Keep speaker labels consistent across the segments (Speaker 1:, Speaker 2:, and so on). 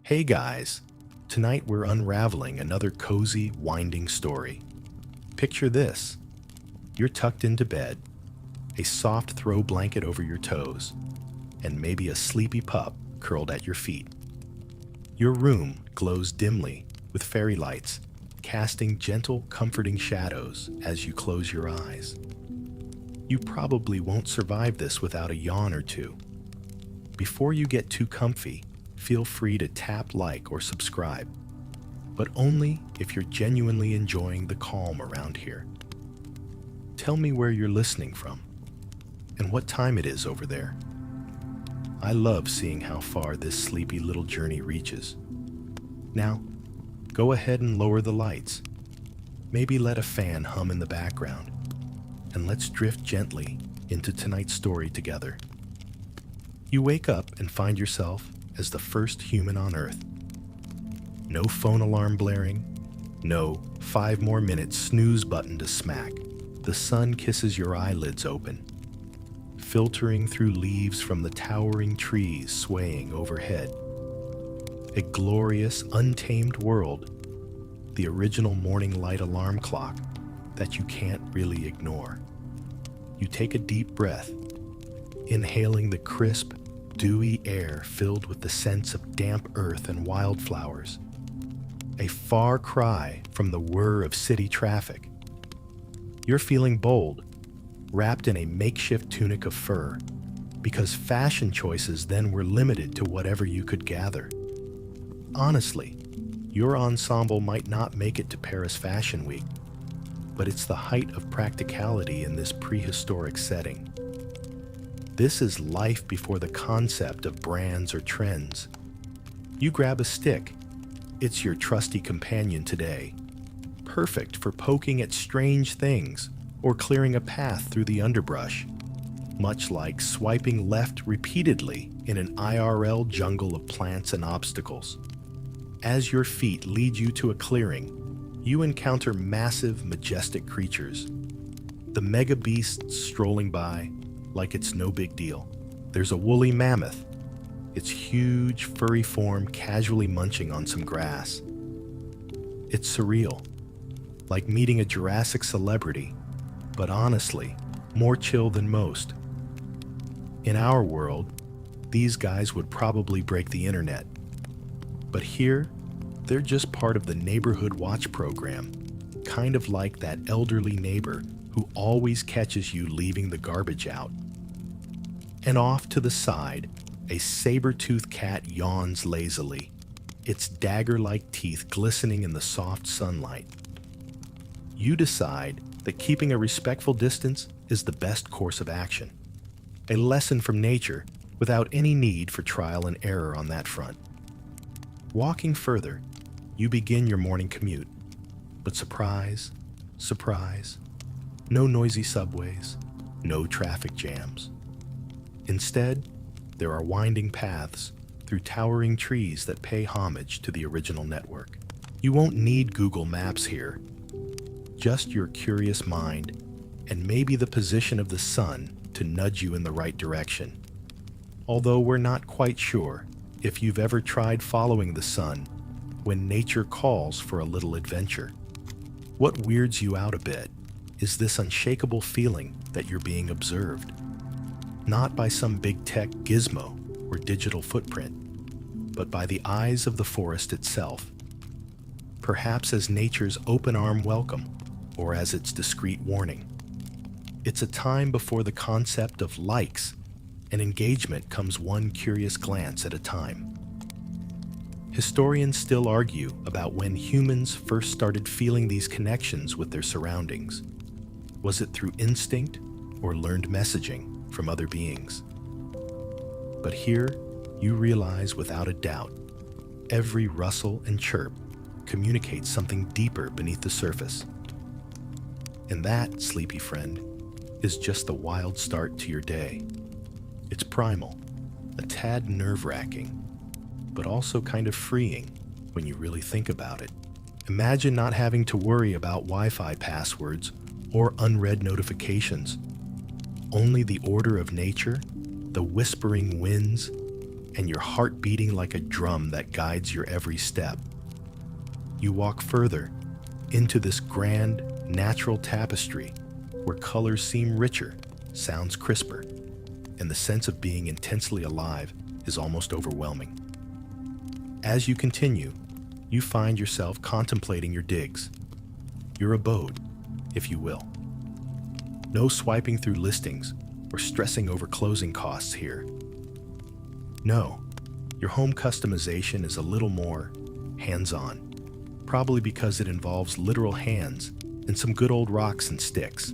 Speaker 1: Hey guys, tonight we're unraveling another cozy, winding story. Picture this. You're tucked into bed, a soft throw blanket over your toes, and maybe a sleepy pup curled at your feet. Your room glows dimly with fairy lights, casting gentle, comforting shadows as you close your eyes. You probably won't survive this without a yawn or two. Before you get too comfy, feel free to tap like or subscribe, but only if you're genuinely enjoying the calm around here. Tell me where you're listening from and what time it is over there. I love seeing how far this sleepy little journey reaches. Now, go ahead and lower the lights. Maybe let a fan hum in the background, and let's drift gently into tonight's story together. You wake up and find yourself as the first human on Earth. No phone alarm blaring, no 5 more minutes snooze button to smack. The sun kisses your eyelids open, filtering through leaves from the towering trees swaying overhead. A glorious, untamed world, the original morning light alarm clock that you can't really ignore. You take a deep breath, inhaling the crisp, dewy air filled with the scents of damp earth and wildflowers. A far cry from the whir of city traffic. You're feeling bold, wrapped in a makeshift tunic of fur, because fashion choices then were limited to whatever you could gather. Honestly, your ensemble might not make it to Paris Fashion Week, but it's the height of practicality in this prehistoric setting. This is life before the concept of brands or trends. You grab a stick. It's your trusty companion today, perfect for poking at strange things or clearing a path through the underbrush, much like swiping left repeatedly in an IRL jungle of plants and obstacles. As your feet lead you to a clearing, you encounter massive, majestic creatures. The mega beasts strolling by like it's no big deal. There's a woolly mammoth, its huge, furry form casually munching on some grass. It's surreal, like meeting a Jurassic celebrity, but honestly, more chill than most. In our world, these guys would probably break the internet. But here, they're just part of the neighborhood watch program, kind of like that elderly neighbor who always catches you leaving the garbage out. And off to the side, a saber-toothed cat yawns lazily, its dagger-like teeth glistening in the soft sunlight. You decide that keeping a respectful distance is the best course of action. A lesson from nature without any need for trial and error on that front. Walking further, you begin your morning commute. But surprise, surprise, no noisy subways, no traffic jams. Instead, there are winding paths through towering trees that pay homage to the original network. You won't need Google Maps here, just your curious mind and maybe the position of the sun to nudge you in the right direction. Although we're not quite sure if you've ever tried following the sun when nature calls for a little adventure. What weirds you out a bit is this unshakable feeling that you're being observed. Not by some big tech gizmo or digital footprint, but by the eyes of the forest itself. Perhaps as nature's open arm welcome, or as its discreet warning. It's a time before the concept of likes and engagement comes one curious glance at a time. Historians still argue about when humans first started feeling these connections with their surroundings. Was it through instinct or learned messaging from other beings? But here, you realize without a doubt, every rustle and chirp communicates something deeper beneath the surface. And that, sleepy friend, is just the wild start to your day. It's primal, a tad nerve-wracking, but also kind of freeing when you really think about it. Imagine not having to worry about Wi-Fi passwords or unread notifications. Only the order of nature, the whispering winds, and your heart beating like a drum that guides your every step. You walk further into this grand, natural tapestry where colors seem richer, sounds crisper, and the sense of being intensely alive is almost overwhelming. As you continue, you find yourself contemplating your digs, your abode, if you will. No swiping through listings or stressing over closing costs here. No, your home customization is a little more hands-on, probably because it involves literal hands and some good old rocks and sticks.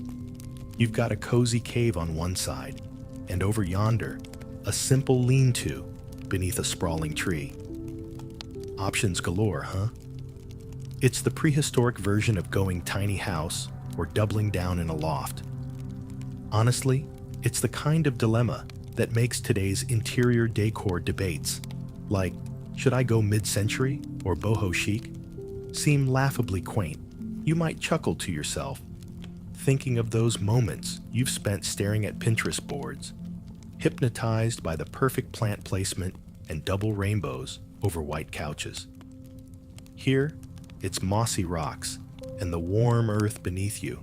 Speaker 1: You've got a cozy cave on one side, and over yonder, a simple lean-to beneath a sprawling tree. Options galore, huh? It's the prehistoric version of going tiny house or doubling down in a loft. Honestly, it's the kind of dilemma that makes today's interior decor debates, like should I go mid-century or boho chic, seem laughably quaint. You might chuckle to yourself, thinking of those moments you've spent staring at Pinterest boards, hypnotized by the perfect plant placement and double rainbows over white couches. Here, it's mossy rocks and the warm earth beneath you,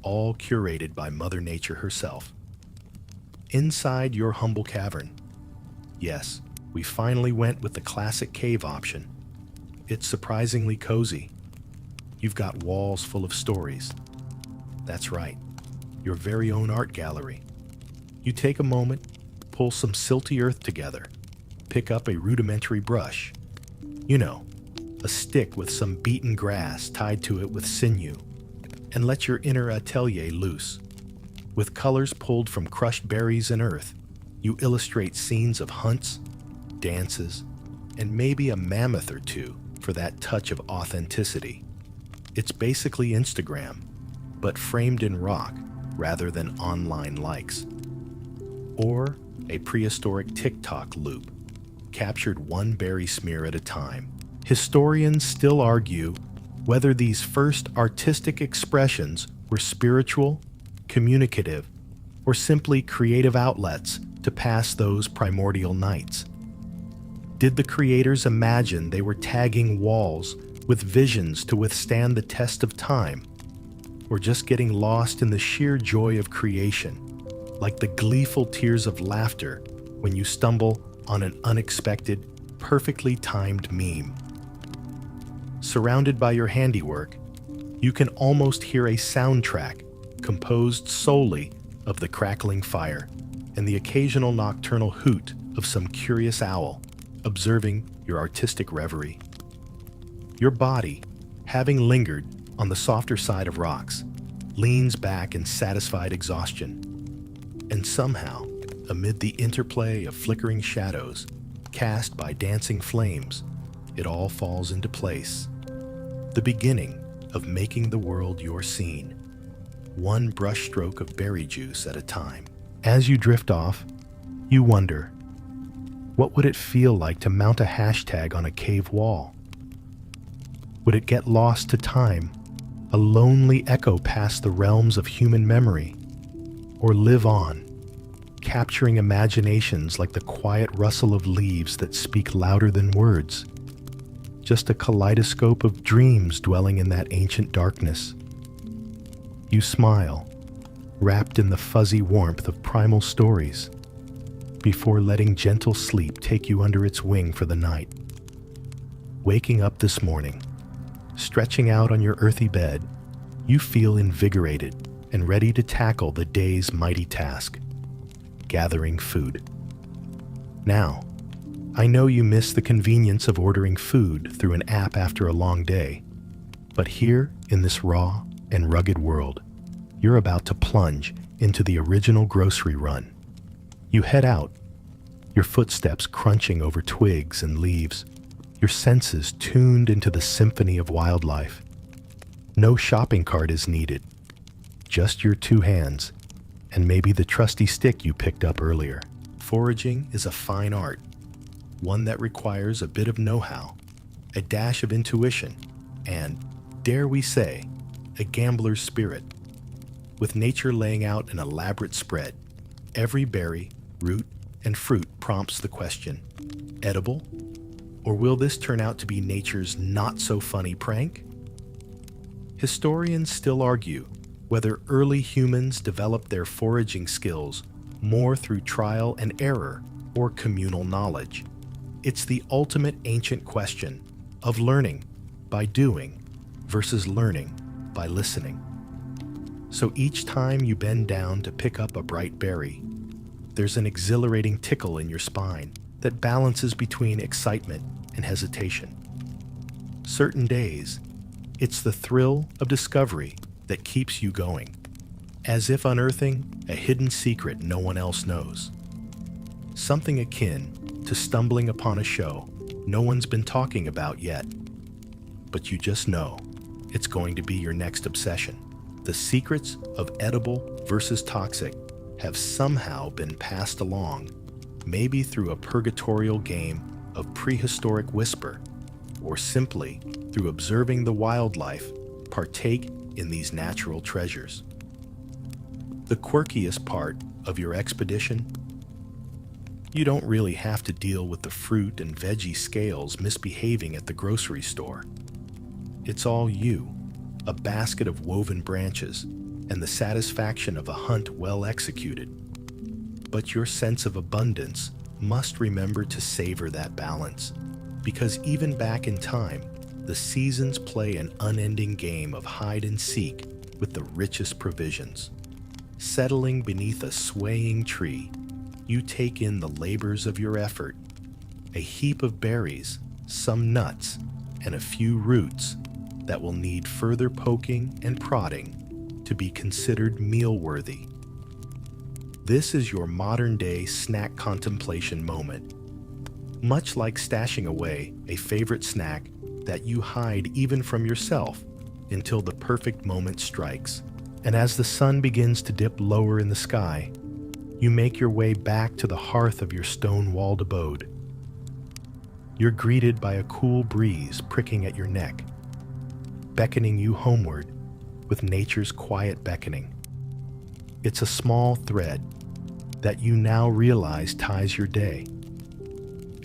Speaker 1: all curated by Mother Nature herself. Inside your humble cavern, yes, we finally went with the classic cave option. It's surprisingly cozy. You've got walls full of stories. That's right, your very own art gallery. You take a moment, pull some silty earth together, pick up a rudimentary brush. You know, a stick with some beaten grass tied to it with sinew, and let your inner atelier loose. With colors pulled from crushed berries and earth, you illustrate scenes of hunts, dances, and maybe a mammoth or two for that touch of authenticity. It's basically Instagram, but framed in rock rather than online likes. Or a prehistoric TikTok loop, captured one berry smear at a time. Historians still argue whether these first artistic expressions were spiritual, communicative, or simply creative outlets to pass those primordial nights. Did the creators imagine they were tagging walls with visions to withstand the test of time, or just getting lost in the sheer joy of creation, like the gleeful tears of laughter when you stumble on an unexpected, perfectly timed meme? Surrounded by your handiwork, you can almost hear a soundtrack composed solely of the crackling fire and the occasional nocturnal hoot of some curious owl observing your artistic reverie. Your body, having lingered on the softer side of rocks, leans back in satisfied exhaustion. And somehow, amid the interplay of flickering shadows cast by dancing flames, it all falls into place. The beginning of making the world your scene, one brushstroke of berry juice at a time. As you drift off, you wonder, what would it feel like to mount a hashtag on a cave wall? Would it get lost to time, a lonely echo past the realms of human memory, or live on, capturing imaginations like the quiet rustle of leaves that speak louder than words? Just a kaleidoscope of dreams dwelling in that ancient darkness. You smile, wrapped in the fuzzy warmth of primal stories, before letting gentle sleep take you under its wing for the night. Waking up this morning, stretching out on your earthy bed, you feel invigorated and ready to tackle the day's mighty task, gathering food. Now, I know you miss the convenience of ordering food through an app after a long day, but here in this raw and rugged world, you're about to plunge into the original grocery run. You head out, your footsteps crunching over twigs and leaves, your senses tuned into the symphony of wildlife. No shopping cart is needed, just your two hands, and maybe the trusty stick you picked up earlier. Foraging is a fine art, one that requires a bit of know-how, a dash of intuition, and, dare we say, a gambler's spirit. With nature laying out an elaborate spread, every berry, root, and fruit prompts the question, edible? Or will this turn out to be nature's not-so-funny prank? Historians still argue whether early humans developed their foraging skills more through trial and error or communal knowledge. It's the ultimate ancient question of learning by doing versus learning by listening. So each time you bend down to pick up a bright berry, there's an exhilarating tickle in your spine that balances between excitement and hesitation. Certain days, it's the thrill of discovery that keeps you going, as if unearthing a hidden secret no one else knows. Something akin to stumbling upon a show no one's been talking about yet, but you just know it's going to be your next obsession. The secrets of edible versus toxic have somehow been passed along, maybe through a purgatorial game of prehistoric whisper, or simply through observing the wildlife partake in these natural treasures. The quirkiest part of your expedition? You don't really have to deal with the fruit and veggie scales misbehaving at the grocery store. It's all you, a basket of woven branches, and the satisfaction of a hunt well executed. But your sense of abundance must remember to savor that balance, because even back in time, the seasons play an unending game of hide and seek with the richest provisions. Settling beneath a swaying tree, you take in the labors of your effort, a heap of berries, some nuts, and a few roots that will need further poking and prodding to be considered meal-worthy. This is your modern-day snack contemplation moment, much like stashing away a favorite snack that you hide even from yourself until the perfect moment strikes. And as the sun begins to dip lower in the sky, you make your way back to the hearth of your stone-walled abode. You're greeted by a cool breeze pricking at your neck, beckoning you homeward with nature's quiet beckoning. It's a small thread that you now realize ties your day.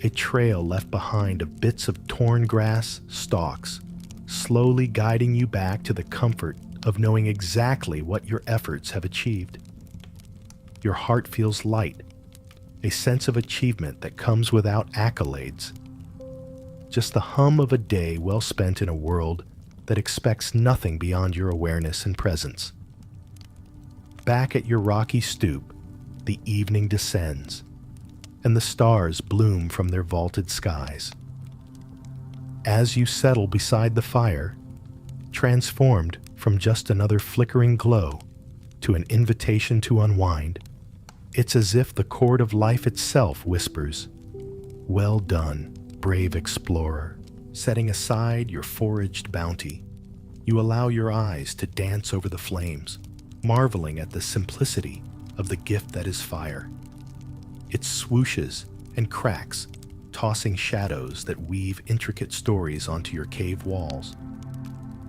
Speaker 1: A trail left behind of bits of torn grass, stalks, slowly guiding you back to the comfort of knowing exactly what your efforts have achieved. Your heart feels light, a sense of achievement that comes without accolades. Just the hum of a day well spent in a world that expects nothing beyond your awareness and presence. Back at your rocky stoop, the evening descends, and the stars bloom from their vaulted skies. As you settle beside the fire, transformed from just another flickering glow to an invitation to unwind, it's as if the chord of life itself whispers, "Well done, brave explorer." Setting aside your foraged bounty, you allow your eyes to dance over the flames, marveling at the simplicity of the gift that is fire. It swooshes and cracks, tossing shadows that weave intricate stories onto your cave walls.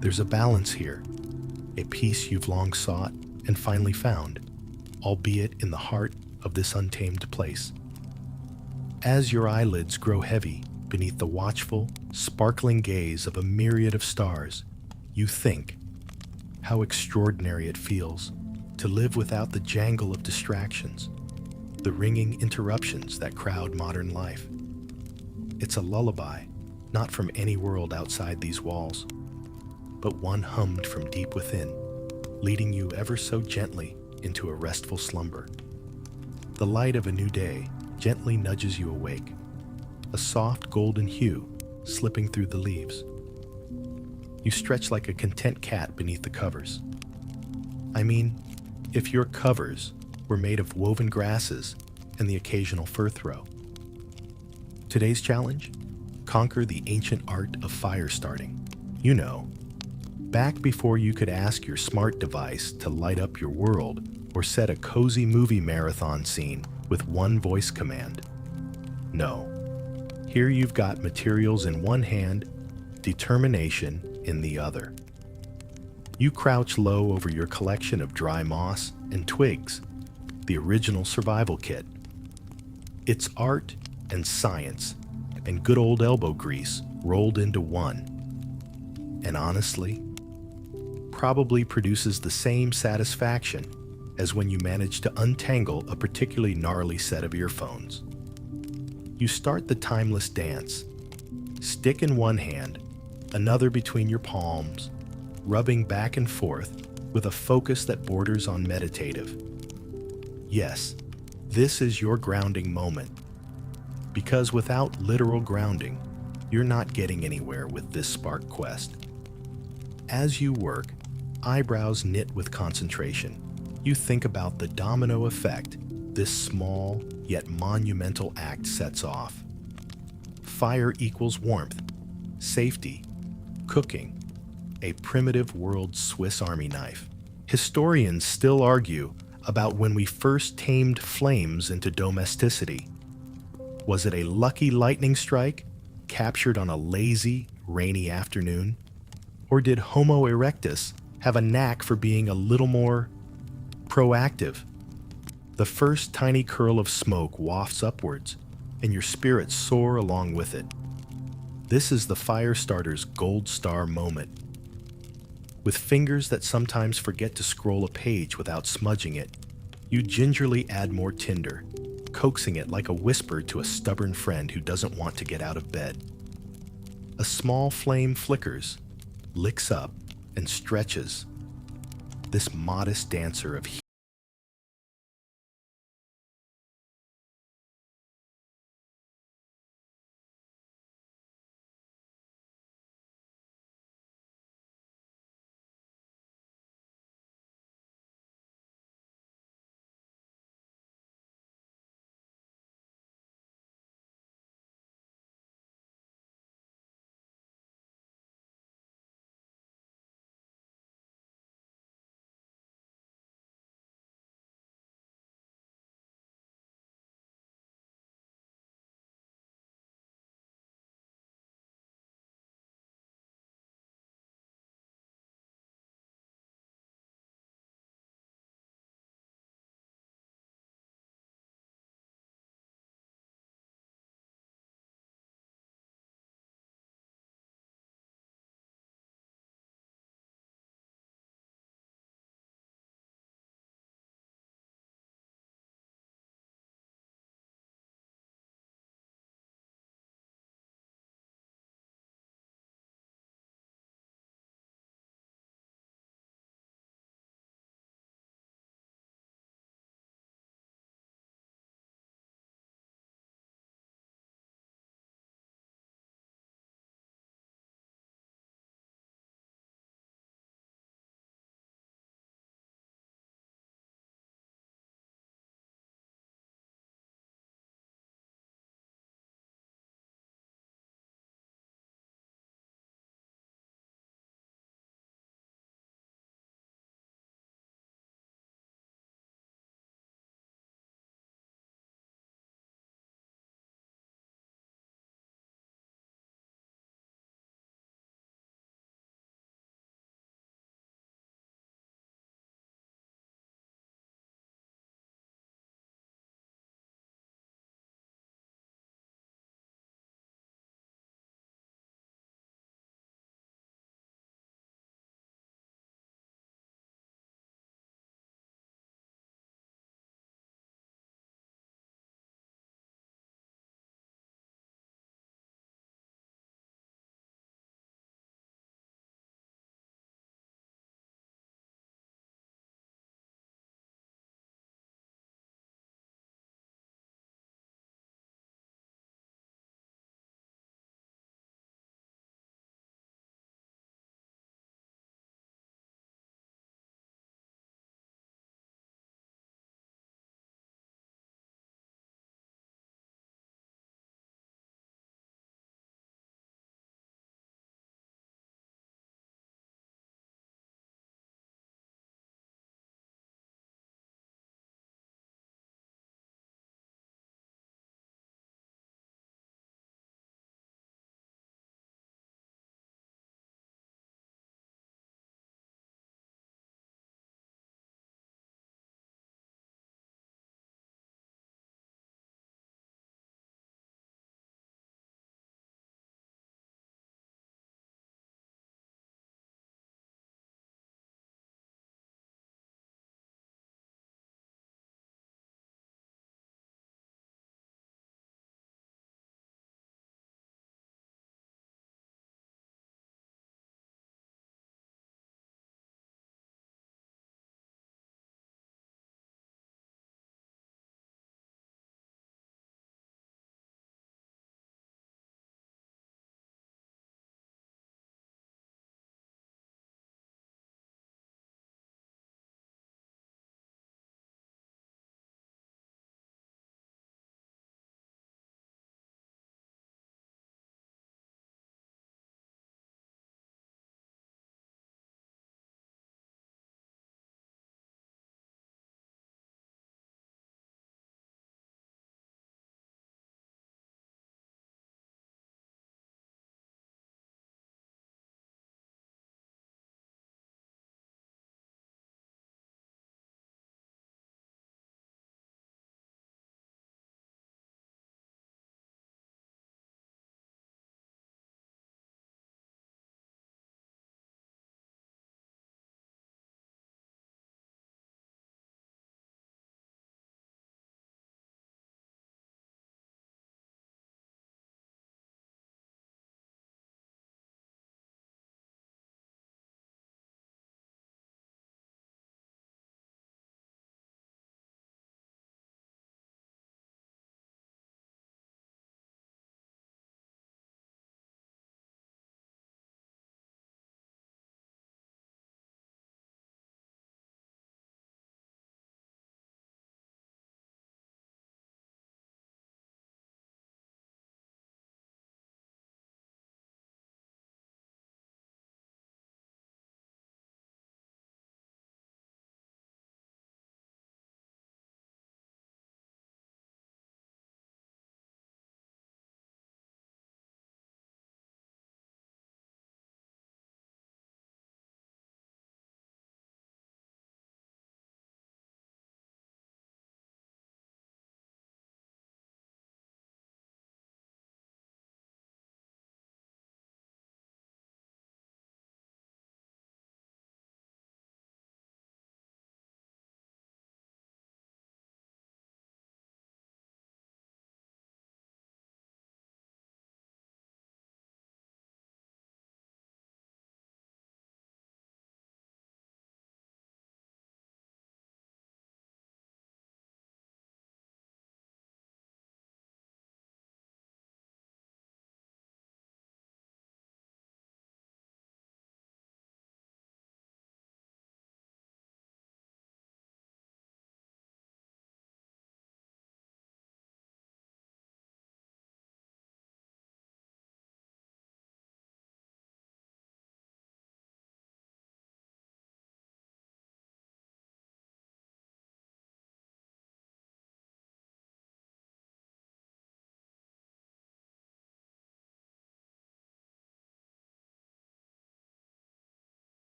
Speaker 1: There's a balance here, a peace you've long sought and finally found, albeit in the heart of this untamed place. As your eyelids grow heavy beneath the watchful, sparkling gaze of a myriad of stars, you think, how extraordinary it feels to live without the jangle of distractions, the ringing interruptions that crowd modern life. It's a lullaby, not from any world outside these walls, but one hummed from deep within, leading you ever so gently into a restful slumber. The light of a new day gently nudges you awake, a soft golden hue slipping through the leaves. You stretch like a content cat beneath the covers. I mean, if your covers were made of woven grasses and the occasional fur throw. Today's challenge? Conquer the ancient art of fire starting. You know, back before you could ask your smart device to light up your world or set a cozy movie marathon scene with one voice command. No. Here you've got materials in one hand, determination in the other. You crouch low over your collection of dry moss and twigs, the original survival kit. It's art and science and good old elbow grease rolled into one. And honestly, probably produces the same satisfaction as when you manage to untangle a particularly gnarly set of earphones. You start the timeless dance, stick in one hand, another between your palms, rubbing back and forth with a focus that borders on meditative. Yes, this is your grounding moment, because without literal grounding, you're not getting anywhere with this spark quest. As you work, eyebrows knit with concentration, you think about the domino effect this small yet monumental act sets off. Fire equals warmth, safety, cooking, a primitive world Swiss Army knife. Historians still argue about when we first tamed flames into domesticity. Was it a lucky lightning strike captured on a lazy, rainy afternoon? Or did Homo erectus have a knack for being a little more proactive? The first tiny curl of smoke wafts upwards, and your spirits soar along with it. This is the fire starter's gold star moment. With fingers that sometimes forget to scroll a page without smudging it, you gingerly add more tinder, coaxing it like a whisper to a stubborn friend who doesn't want to get out of bed. A small flame flickers, licks up, and stretches. This modest dancer of